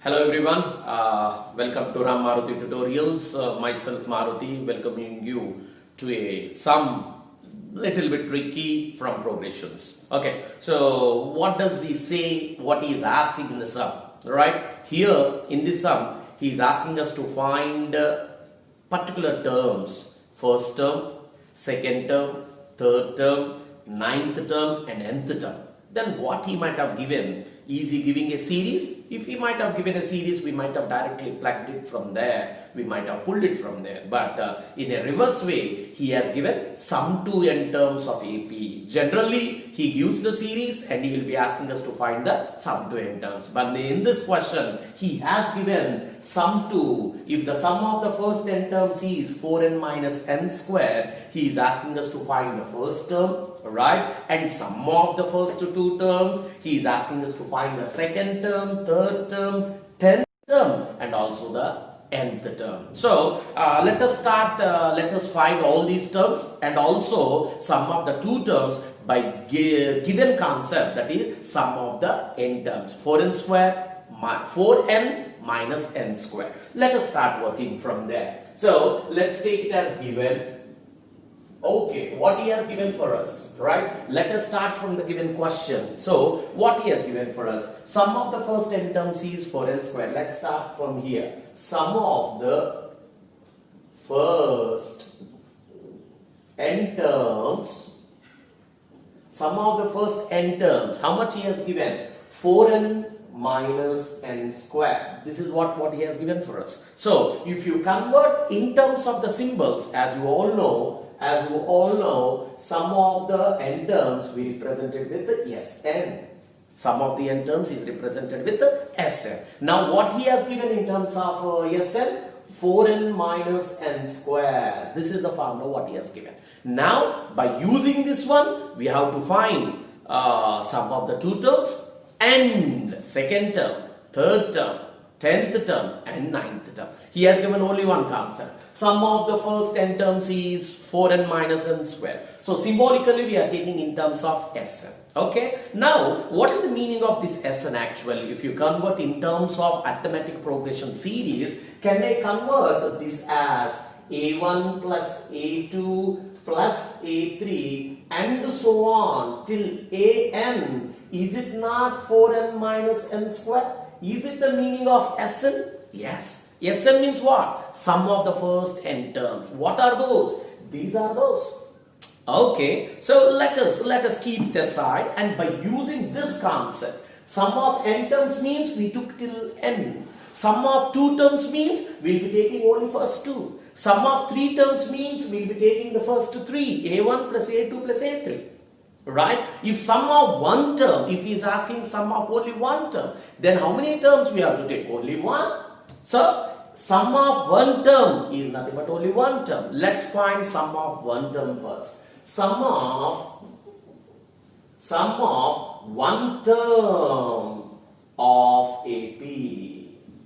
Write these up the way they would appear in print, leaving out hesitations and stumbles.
Hello everyone, welcome to Ram Maruti Tutorials. Myself Maruti welcoming you to a sum little bit tricky from progressions. Okay, so what does he say, what he is asking in the sum, right? Here in this sum, he is asking us to find particular terms, first term, second term, third term, ninth term and nth term. Then what he might have given, is he giving a series? If he might have given a series, we might have directly plugged it from there. We might have pulled it from there. But in a reverse way, he has given sum to n terms of AP. Generally, he gives the series and he will be asking us to find the sum to n terms. But in this question, he has given sum to, if the sum of the first n terms is 4n minus n square, he is asking us to find the first term, right? And sum of the first two terms, he is asking us to find the second term, third term, 10th term and also the nth term. So let us find all these terms and also sum of the two terms by given concept, that is sum of the n terms, 4n square, 4n minus n square. Let us start working from there. So let's take it as given. Okay, what he has given for us, right? Let us start from the given question. So, what he has given for us? Sum of the first n terms is 4n square. Let's start from here. Sum of the first n terms. Sum of the first n terms. How much he has given? 4n minus n square. This is what he has given for us. So, if you convert in terms of the symbols, as you all know, sum of the n terms we represented with the Sn. Sum of the n terms is represented with the Sn. Now what he has given in terms of Sn? 4n minus n square. This is the formula what he has given. Now by using this one, we have to find sum of the two terms and second term, third term, 10th term and 9th term. He has given only one concept. Sum of the first n terms is 4n minus n square. So symbolically we are taking in terms of Sn. Okay. Now what is the meaning of this Sn actually? If you convert in terms of arithmetic progression series, can I convert this as A1 plus A2 plus A3 and so on till An? Is it not 4n minus n square? Is it the meaning of Sn? Yes. Sn means what? Sum of the first n terms. What are those? These are those. Okay. So let us keep this aside, and by using this concept, sum of n terms means we took till n. Sum of two terms means we will be taking only first two. Sum of three terms means we will be taking the first three. A1 plus A2 plus A3. Right? If sum of one term, if he is asking sum of only one term, then how many terms we have to take? Only one. So, sum of one term is nothing but only one term. Let's find sum of one term first. Sum of one term of AP.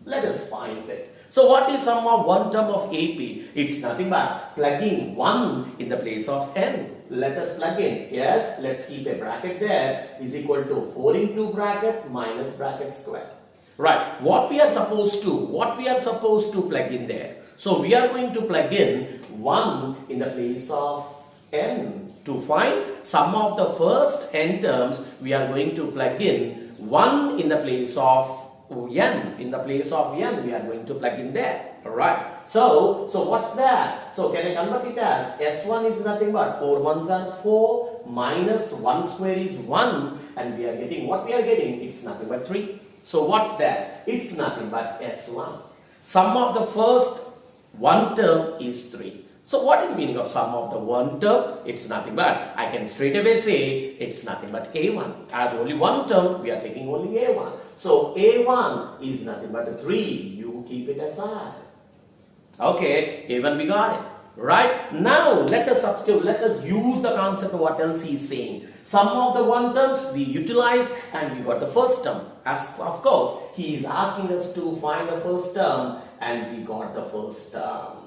Let us find it. So, what is sum of one term of AP? It's nothing but plugging 1 in the place of n. Let us plug in. Yes, let's keep a bracket there. Is equal to 4 into bracket minus bracket square. Right. What we are supposed to plug in there. So we are going to plug in 1 in the place of n. To find sum of the first n terms, we are going to plug in 1 in the place of n. In the place of n, we are going to plug in there. Alright. So what's that? So can I convert it as S1 is nothing but 4 ones are 4 minus 1 square is 1, and we are getting what we are getting? It's nothing but 3. So what's that? It's nothing but S1. Sum of the first one term is 3. So what is the meaning of sum of the one term? It's nothing but, I can straight away say it's nothing but A1. As only one term, we are taking only A1. So A1 is nothing but 3. You keep it aside. Okay, A1 we got it. Right? Now let us substitute, let us use the concept of what else he is saying. Sum of the one terms we utilized and we got the first term. As of course, he is asking us to find the first term and we got the first term.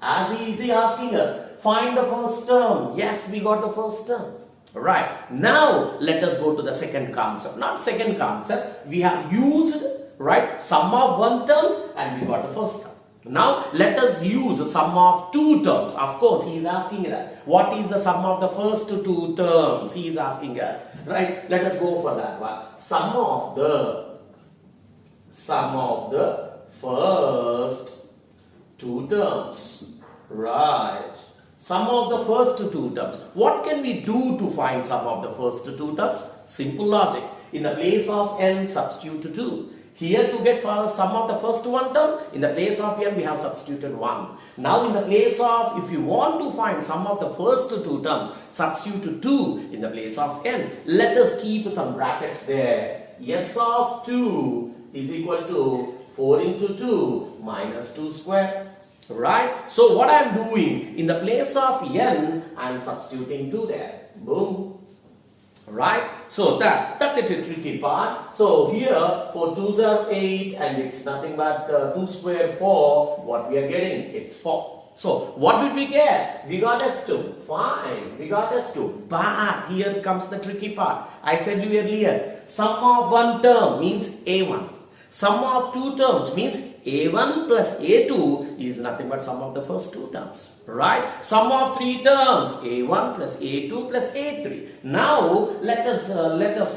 As he is asking us, find the first term. Yes, we got the first term. Right. Now let us go to the second concept. Not second concept. We have used right? Sum of one terms and we got the first term. Now let us use a sum of two terms. Of course, he is asking that. What is the sum of the first two terms? He is asking us, right? Let us go for that one. Sum of the first two terms, right? Sum of the first two terms. What can we do to find sum of the first two terms? Simple logic. In the place of n, substitute 2. Here to get sum of the first one term, in the place of n we have substituted 1. Now in the place of, if you want to find sum of the first two terms, substitute 2 in the place of n. Let us keep some brackets there. S of 2 is equal to 4 into 2 minus 2 square. Right? So what I am doing, in the place of n, I am substituting 2 there. Boom. Right? So that's a tricky part. So here 4 2s are 8 and it's nothing but 2 square 4. What we are getting? It's 4. So what did we get? We got S2. Fine. We got S2. But here comes the tricky part. I said you earlier, sum of one term means A1. Sum of two terms means A1 plus A2 is nothing but sum of the first two terms, right? Sum of three terms, A1 plus A2 plus A3. Now let us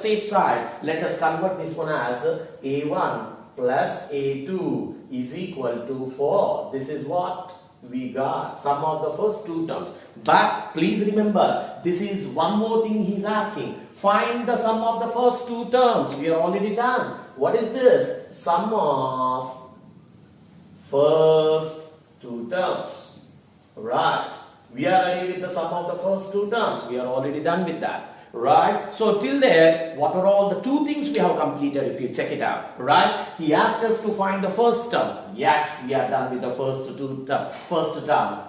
safe side, let us convert this one as A1 plus A2 is equal to 4. This is what we got, sum of the first two terms. But please remember, this is one more thing he is asking. Find the sum of the first two terms. We are already done. What is this? Sum of first two terms. Right. We are ready with the sum of the first two terms. We are already done with that. Right. So till there, what are all the two things we have completed if you check it out. Right. He asked us to find the first term. Yes, we are done with the first two terms.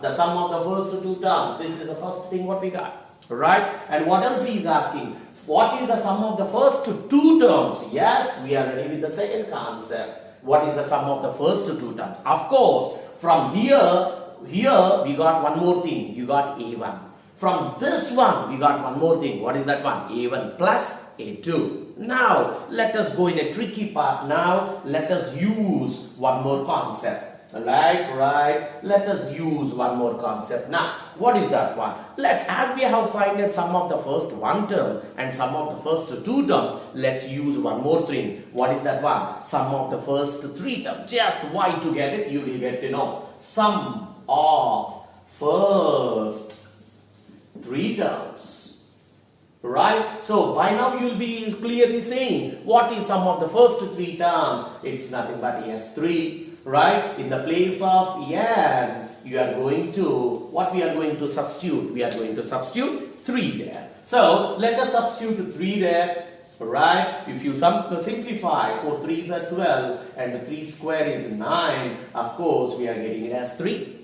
The sum of the first two terms. This is the first thing what we got. Right. And what else he is asking? What is the sum of the first two terms? Yes, we are ready with the second concept. What is the sum of the first two terms? Of course, from here we got one more thing. You got A1. From this one, we got one more thing. What is that one? A1 plus A2. Now, let us go in a tricky part. Now, let us use one more concept. Right. Let us use one more concept. Now, what is that one? As we have found sum of the first one term and sum of the first two terms, let's use one more thing. What is that one? Sum of the first three terms. Just why to get it? You will get to know. Sum of first three terms. Right? So, by now you will be clearly saying, what is sum of the first three terms? It's nothing but S3. Right? In the place of n, you are going to, what we are going to substitute? We are going to substitute 3 there. So, let us substitute 3 there. Right? If you simplify, 4 3s are 12 and 3 square is 9. Of course, we are getting it as 3.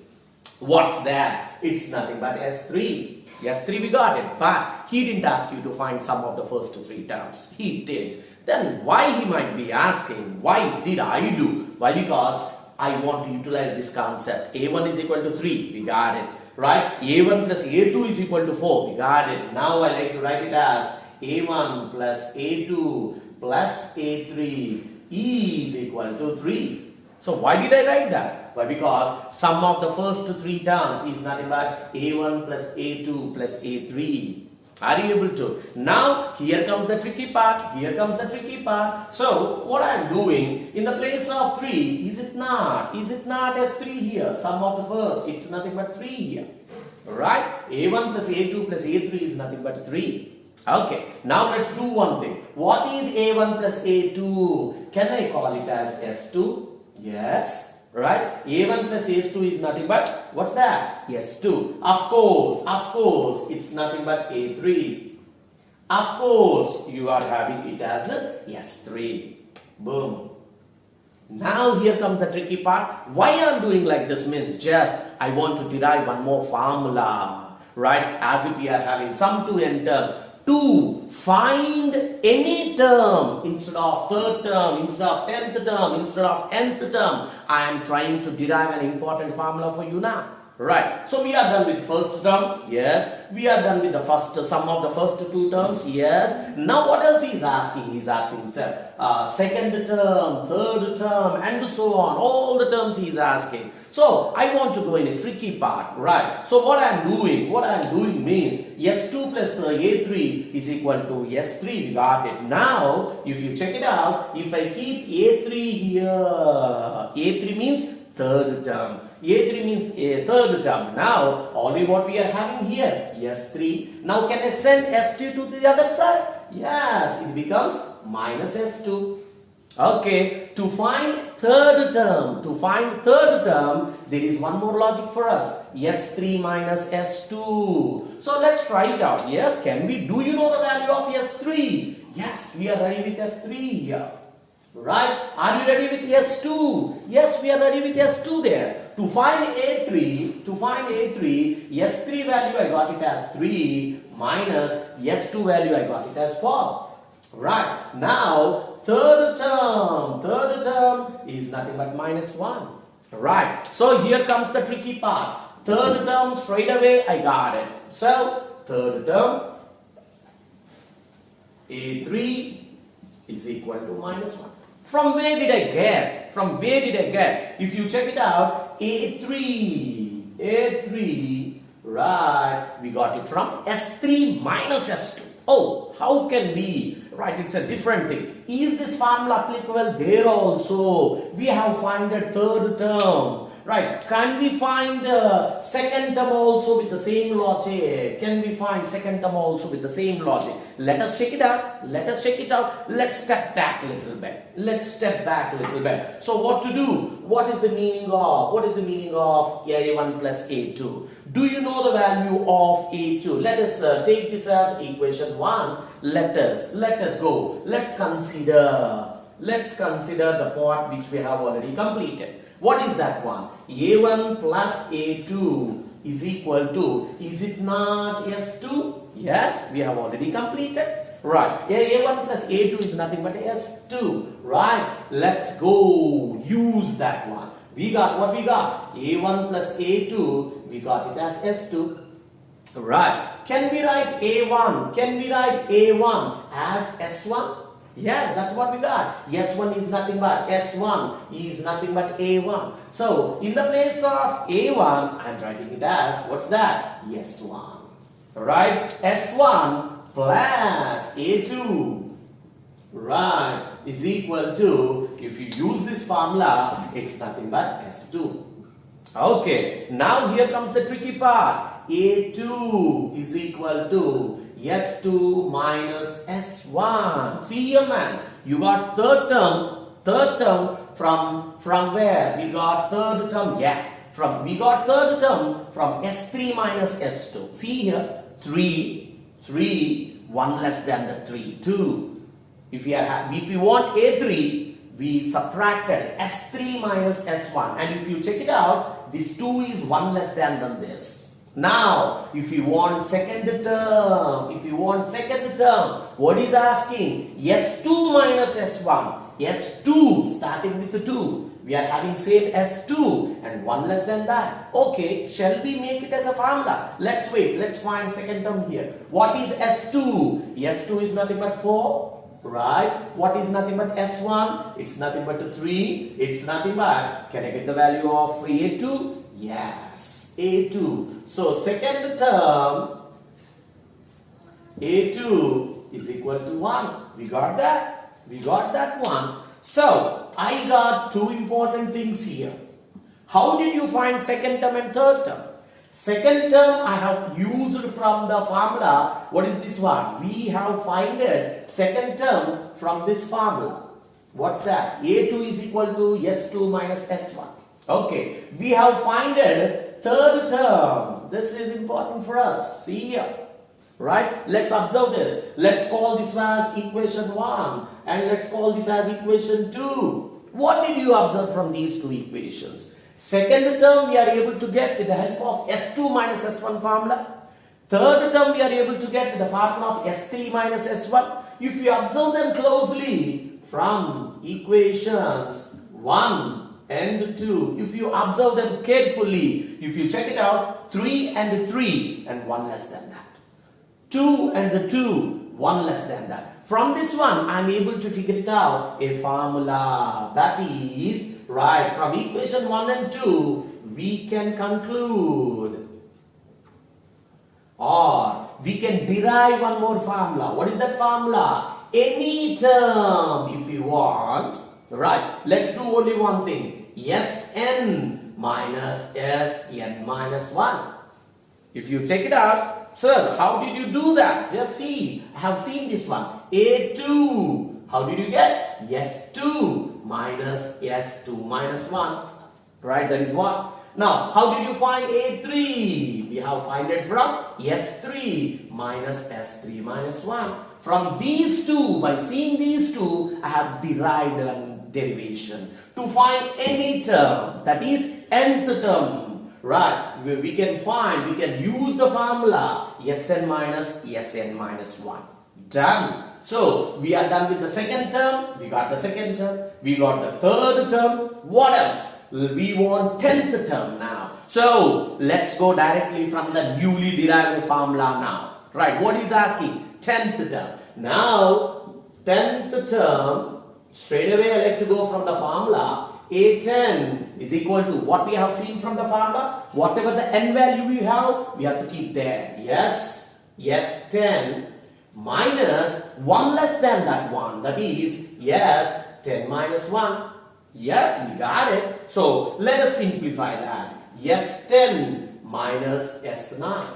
What's that? It's nothing but S3. S3 we got it. But he didn't ask you to find sum of the first three terms. He did. Then why he might be asking, why did I do? Why? Because I want to utilize this concept. A1 is equal to 3. We got it. Right? A1 plus A2 is equal to 4. We got it. Now I like to write it as A1 plus A2 plus A3 is equal to 3. So why did I write that? Why? Because sum of the first three terms is nothing but A1 plus A2 plus A3. Are you able to? Now, here comes the tricky part. Here comes the tricky part. So, what I am doing, in the place of 3, is it not? Is it not as 3 here? Sum of the first, it's nothing but 3 here. Right? A1 plus A2 plus A3 is nothing but 3. Okay, now let's do one thing. What is A1 plus A2? Can I call it as S2? Yes. Right? A1 plus S2 is nothing but, what's that? S2. Of course, it's nothing but A3. Of course, you are having it as S3. Boom. Now here comes the tricky part. Why I am doing like this means just I want to derive one more formula. Right? As if we are having sum to n terms. To find any term instead of third term, instead of 10th term, instead of nth term, I am trying to derive an important formula for you now. Right. So we are done with first term. Yes. We are done with the first sum of the first two terms. Yes. Now what else he is asking? He is asking, sir, second term, third term, and so on. All the terms he is asking. So I want to go in a tricky part, right? So what I am doing means S2 plus A3 is equal to S3. We got it. Now, if you check it out, if I keep A3 here, A3 means third term. A3 means a third term. Now, only what we are having here, S3. Now, can I send S2 to the other side? Yes, it becomes minus S2. Okay, to find third term, there is one more logic for us. S3 minus S2. So let's try it out. Yes, can we? Do you know the value of S3? Yes, we are ready with S3 here. Right? Are you ready with S2? Yes, we are ready with S2 there. To find A3, S3 value I got it as 3 minus S2 value I got it as 4. Right? Now, third term is nothing but minus 1. Right? So here comes the tricky part. Third term straight away I got it. So, third term A3 is equal to minus 1. From where did I get? If you check it out, A3, right, we got it from S3 minus S2. Oh, how can we? Right, it's a different thing. Is this formula applicable there also? We have found a third term. Right, can we find second term also with the same logic? Let us check it out. Let's step back a little bit. So what to do? What is the meaning of A1 plus A2? Do you know the value of A2? Let us take this as equation 1. Let us go. Let's consider the part which we have already completed. What is that one? A1 plus A2 is equal to, is it not S2? Yes, we have already completed. Right, A1 plus A2 is nothing but S2. Right, let's go use that one. We got what we got? A1 plus A2, we got it as S2. Right, can we write A1 as S1? Yes, that's what we got. S1 is nothing but A1. So, in the place of A1, I am writing it as, what's that? S1. Right? S1 plus A2, right, is equal to, if you use this formula, it's nothing but S2. Okay, now here comes the tricky part. A2 is equal to S2 minus S1. See here, man, you got third term from where? We got third term, we got third term from S3 minus S2. See here, 3, 1 less than the 3, 2. If we want A3, we subtracted S3 minus S1. And if you check it out, this 2 is 1 less than this. Now, if you want second term, what is asking? S2 minus S1. S2, starting with the 2. We are having same S2 and 1 less than that. Okay, shall we make it as a formula? Let's wait. Let's find second term here. What is S2? S2 is nothing but 4. Right? What is nothing but S1? It's nothing but 3. It's nothing but, can I get the value of A2? Yes, A2. So, second term, A2 is equal to 1. We got that? One. So, I got two important things here. How did you find second term and third term? Second term I have used from the formula. What is this one? We have found second term from this formula. What's that? A2 is equal to S2 minus S1. Okay. We have found third term. This is important for us. See here. Right? Let's observe this. Let's call this as equation 1 and let's call this as equation 2. What did you observe from these two equations? Second term we are able to get with the help of S2 minus S1 formula. Third term we are able to get with the formula of S3 minus S1. If you observe them closely from equations 1 and 2, if you observe them carefully, if you check it out, 3 and 3 and 1 less than that. 2 and 2, 1 less than that. From this one, I am able to figure it out, a formula. That is, right, from equation 1 and 2, we can conclude, or we can derive one more formula. What is that formula? Any term, if you want, right, let's do only one thing. Sn minus Sn minus 1. If you check it out, sir, how did you do that? Just see, I have seen this one. A2, how did you get? S2 minus S2 minus 1. Right, that is what? Now, how did you find A3? We have find it from S3 minus S3 minus 1. From these two, by seeing these two, I have derived a derivation. To find any term, that is nth term, right, we can use the formula Sn minus 1. Done. So, we are done with the second term. We got the second term. We got the third term. What else? We want 10th term now. So, let's go directly from the newly derived formula now. Right, what is asking? 10th term. Now, 10th term, straight away I like to go from the formula. A10 is equal to what we have seen from the formula. Whatever the n value we have to keep there. Yes, 10 minus 1 less than that one. That is, yes, 10 minus 1. Yes, we got it. So, let us simplify that. S10 minus S9.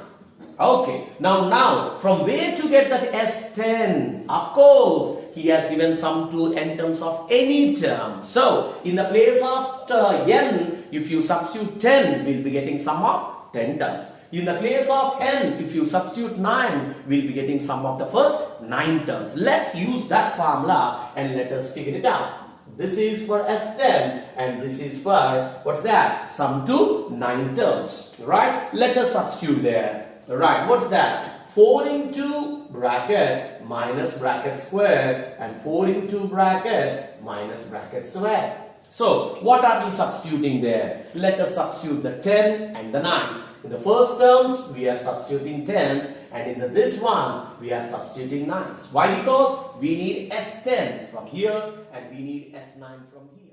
Okay, now, from where to get that S10? Of course, he has given sum to n terms of any term. So, in the place of n, if you substitute 10, we'll be getting sum of 10 terms. In the place of n, if you substitute 9, we'll be getting sum of the first 9 terms. Let's use that formula and let us figure it out. This is for S10 and this is for, what's that? Sum to 9 terms. Right? Let us substitute there. Right, what's that? 4 into bracket minus bracket square and 4 into bracket minus bracket square. So, what are we substituting there? Let us substitute the 10 and the 9s. In the first terms, we are substituting 10s, and in this one, we are substituting 9s. Why? Because we need S10 from here and we need S9 from here.